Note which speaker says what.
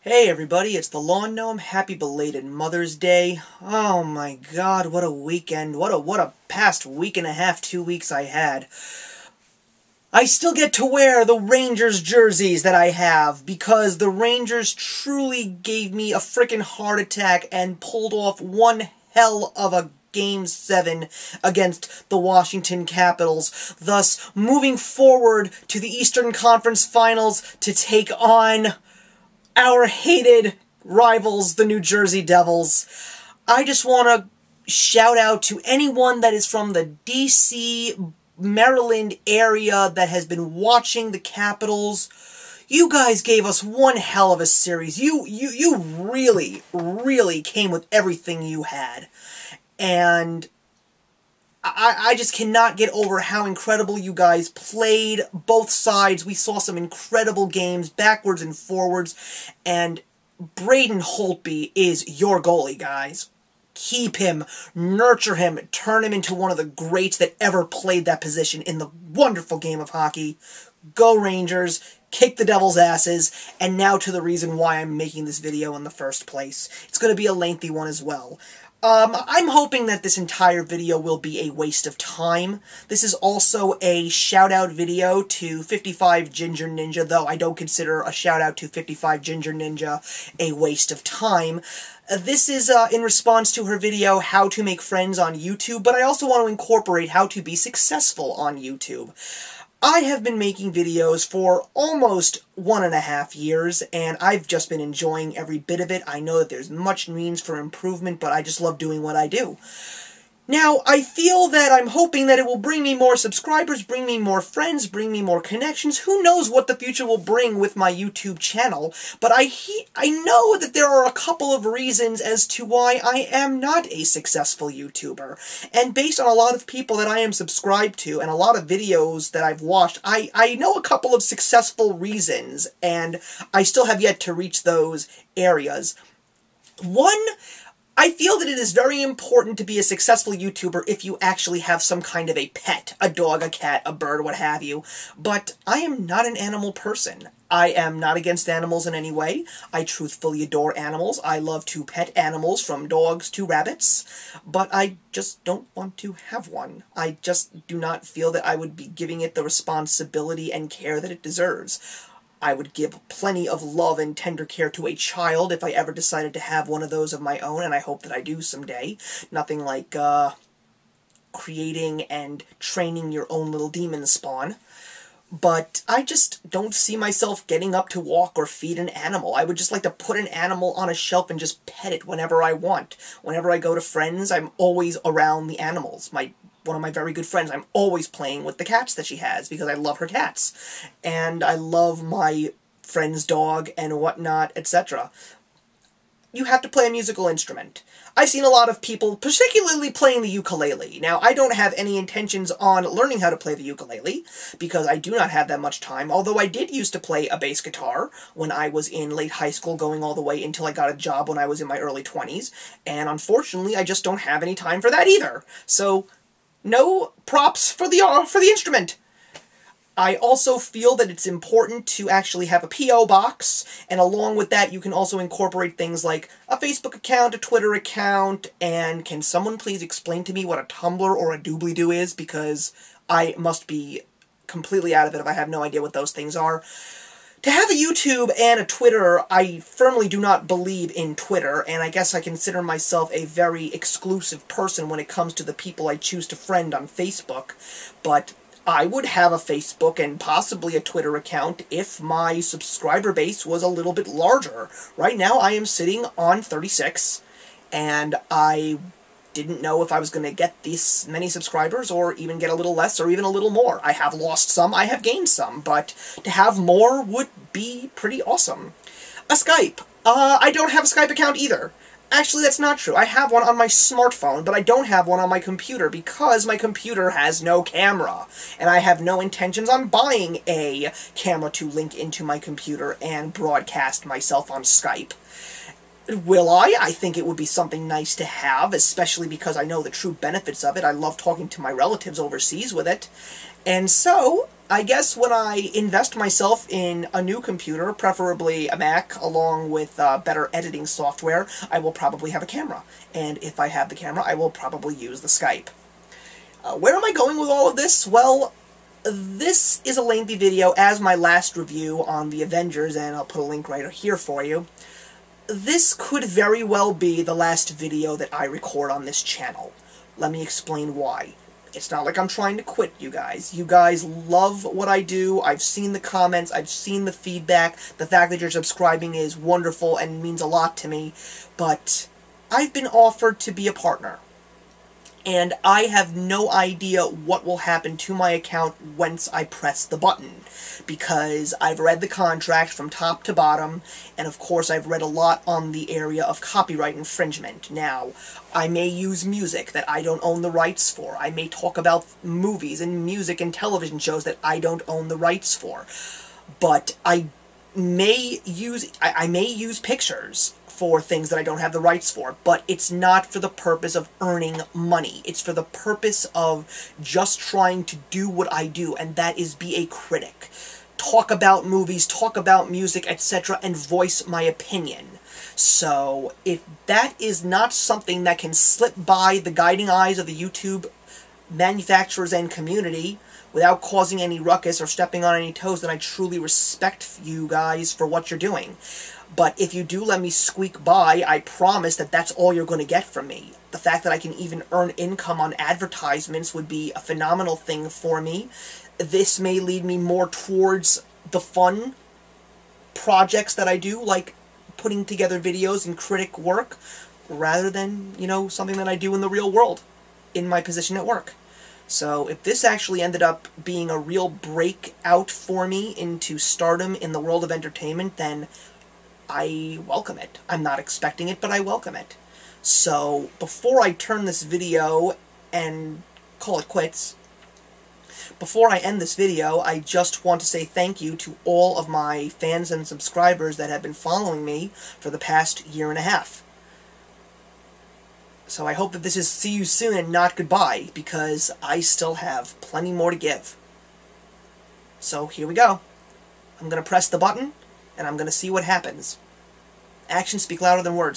Speaker 1: Hey everybody, it's the Lawn Gnome. Happy belated Mother's Day. Oh my god, what a weekend. What a past week and a half, 2 weeks I had. I still get to wear the Rangers jerseys that I have because the Rangers truly gave me a frickin' heart attack and pulled off one hell of a Game 7 against the Washington Capitals, thus moving forward to the Eastern Conference Finals to take on our hated rivals, the New Jersey Devils. I just want to shout out to anyone that is from the D.C., Maryland area that has been watching the Capitals. You guys gave us one hell of a series. You really came with everything you had. And I just cannot get over how incredible you guys played. Both sides, we saw some incredible games, backwards and forwards, and Braden Holtby is your goalie, guys. Keep him, nurture him, turn him into one of the greats that ever played that position in the wonderful game of hockey. Go Rangers, kick the Devils' asses, and now to the reason why I'm making this video in the first place. It's going to be a lengthy one as well. I'm hoping that this entire video will be a waste of time. This is also a shout-out video to 55 Ginger Ninja, though I don't consider a shout-out to 55 Ginger Ninja a waste of time. This is in response to her video, How to Make Friends on YouTube, but I also want to incorporate how to be successful on YouTube. I have been making videos for almost 1.5 years, and I've just been enjoying every bit of it. I know that there's much means for improvement, but I just love doing what I do. Now, I feel that I'm hoping that it will bring me more subscribers, bring me more friends, bring me more connections. Who knows what the future will bring with my YouTube channel, but I know that there are a couple of reasons as to why I am not a successful YouTuber. And based on a lot of people that I am subscribed to and a lot of videos that I've watched, I know a couple of successful reasons, and I still have yet to reach those areas. One, I feel that it is very important to be a successful YouTuber if you actually have some kind of a pet, a dog, a cat, a bird, what have you, but I am not an animal person. I am not against animals in any way. I truthfully adore animals. I love to pet animals, from dogs to rabbits, but I just don't want to have one. I just do not feel that I would be giving it the responsibility and care that it deserves. I would give plenty of love and tender care to a child if I ever decided to have one of those of my own, and I hope that I do someday. Nothing like, creating and training your own little demon spawn. But I just don't see myself getting up to walk or feed an animal. I would just like to put an animal on a shelf and just pet it whenever I want. Whenever I go to friends, I'm always around the animals. One of my very good friends, I'm always playing with the cats that she has because I love her cats. And I love my friend's dog and whatnot, etc. You have to play a musical instrument. I've seen a lot of people, particularly playing the ukulele. Now, I don't have any intentions on learning how to play the ukulele, because I do not have that much time, although I did used to play a bass guitar when I was in late high school, going all the way until I got a job when I was in my early 20s, and unfortunately, I just don't have any time for that either. So, no props for the instrument. I also feel that it's important to actually have a P.O. box, and along with that you can also incorporate things like a Facebook account, a Twitter account, and can someone please explain to me what a Tumblr or a doobly-doo is, because I must be completely out of it if I have no idea what those things are. To have a YouTube and a Twitter, I firmly do not believe in Twitter, and I guess I consider myself a very exclusive person when it comes to the people I choose to friend on Facebook, but I would have a Facebook and possibly a Twitter account if my subscriber base was a little bit larger. Right now I am sitting on 36, and I didn't know if I was going to get these many subscribers, or even get a little less, or even a little more. I have lost some, I have gained some, but to have more would be pretty awesome. A Skype. I don't have a Skype account either. Actually, that's not true. I have one on my smartphone, but I don't have one on my computer because my computer has no camera, and I have no intentions on buying a camera to link into my computer and broadcast myself on Skype. Will I? I think it would be something nice to have, especially because I know the true benefits of it. I love talking to my relatives overseas with it. And so, I guess when I invest myself in a new computer, preferably a Mac, along with better editing software, I will probably have a camera. And if I have the camera, I will probably use the Skype. Where am I going with all of this? Well, this is a lengthy video, as my last review on the Avengers, and I'll put a link right here for you. This could very well be the last video that I record on this channel. Let me explain why. It's not like I'm trying to quit, you guys. You guys love what I do. I've seen the comments. I've seen the feedback. The fact that you're subscribing is wonderful and means a lot to me. But I've been offered to be a partner. And I have no idea what will happen to my account once I press the button, because I've read the contract from top to bottom, and of course I've read a lot on the area of copyright infringement. Now, I may use music that I don't own the rights for. I may talk about movies and music and television shows that I don't own the rights for. But I may use pictures for things that I don't have the rights for, but it's not for the purpose of earning money. It's for the purpose of just trying to do what I do, and that is be a critic. Talk about movies, talk about music, etc., and voice my opinion. So, if that is not something that can slip by the guiding eyes of the YouTube manufacturers and community without causing any ruckus or stepping on any toes, then I truly respect you guys for what you're doing. But if you do let me squeak by, I promise that that's all you're going to get from me. The fact that I can even earn income on advertisements would be a phenomenal thing for me. This may lead me more towards the fun projects that I do, like putting together videos and critic work, rather than, you know, something that I do in the real world, in my position at work. So if this actually ended up being a real breakout for me into stardom in the world of entertainment, then I welcome it. I'm not expecting it, but I welcome it. So, before I turn this video and call it quits, before I end this video, I just want to say thank you to all of my fans and subscribers that have been following me for the past year and a half. So I hope that this is see you soon and not goodbye, because I still have plenty more to give. So here we go. I'm going to press the button, and I'm going to see what happens. Actions speak louder than words.